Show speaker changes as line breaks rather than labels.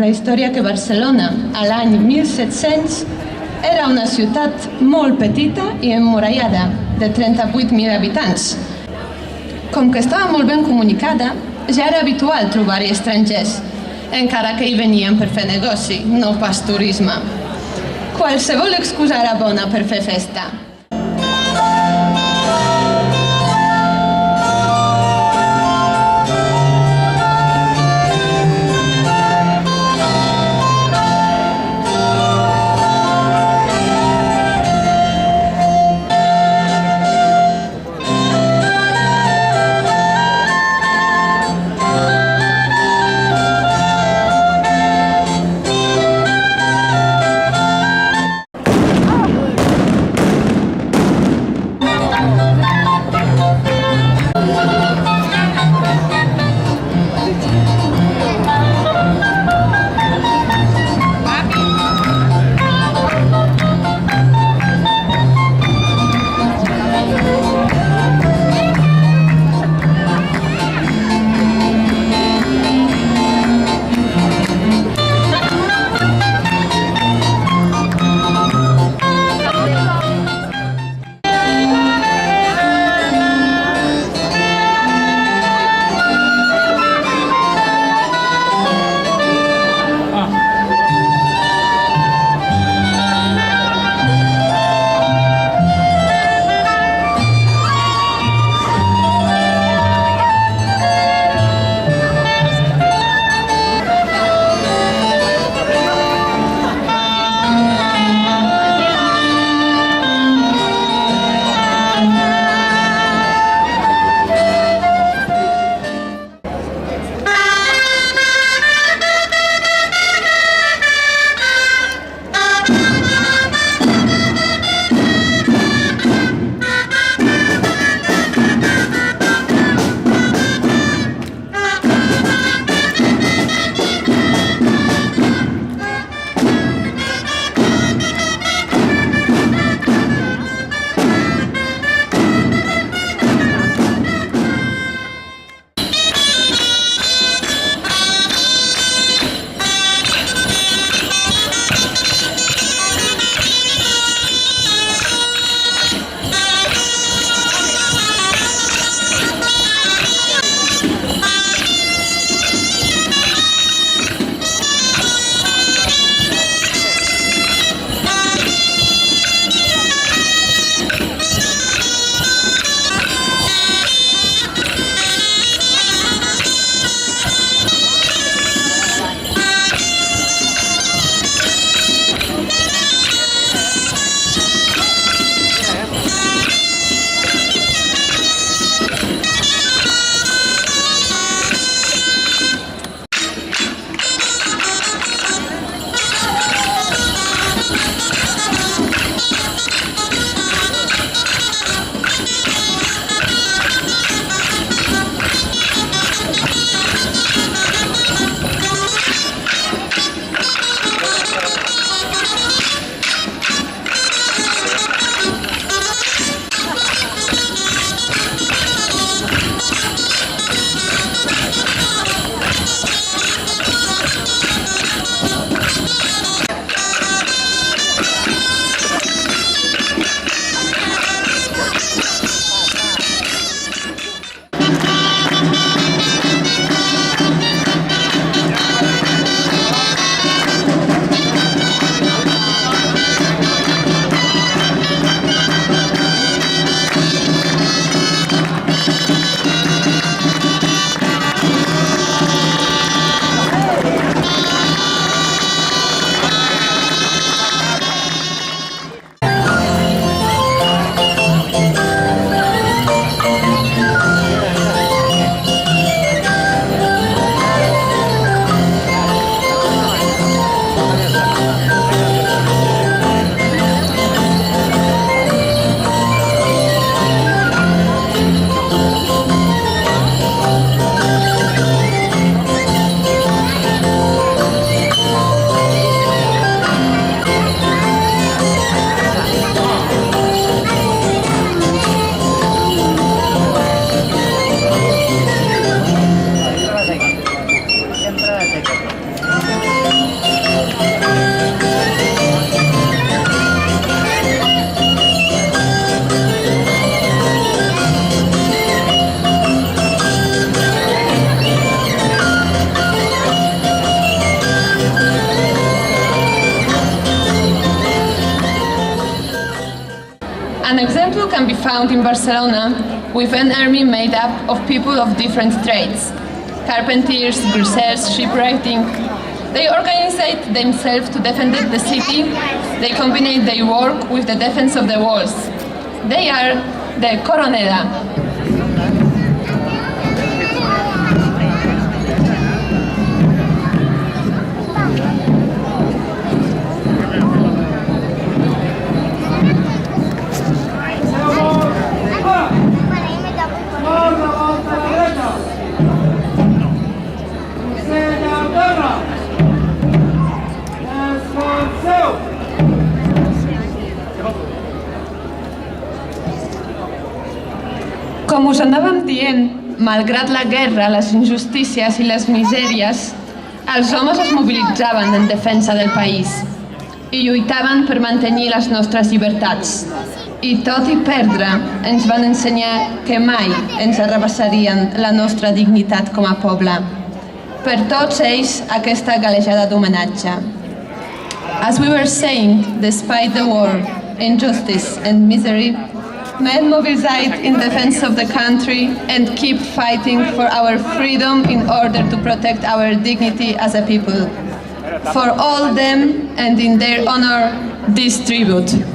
la història que Barcelona, a l'any 1700, era una ciutat molt petita i emmurallada, de 38.000 habitants. Com que estava molt ben comunicada, ja era habitual trobar-hi estrangers, encara que hi venien per fer negoci, no pas turisme. Qualsevol excusa era bona per fer festa. too can be found in Barcelona with an army made up of people of different trades: carpenters, grocers, shipwrighting. They organized themselves to defend the city. They combined their work with the defense of the walls. They are the Coronela. Com us anàvem dient, malgrat la guerra, les injustícies i les misèries, els homes es mobilitzaven en defensa del país i lluitaven per mantenir les nostres llibertats. I tot i perdre, ens van ensenyar que mai ens arrabassarien la nostra dignitat com a poble. Per tots ells, aquesta galejada d'homenatge. As we were saying, despite the war, injustice and misery, men mobilized in defense of the country and keep fighting for our freedom in order to protect our dignity as a people. For all them and in their honor, this tribute.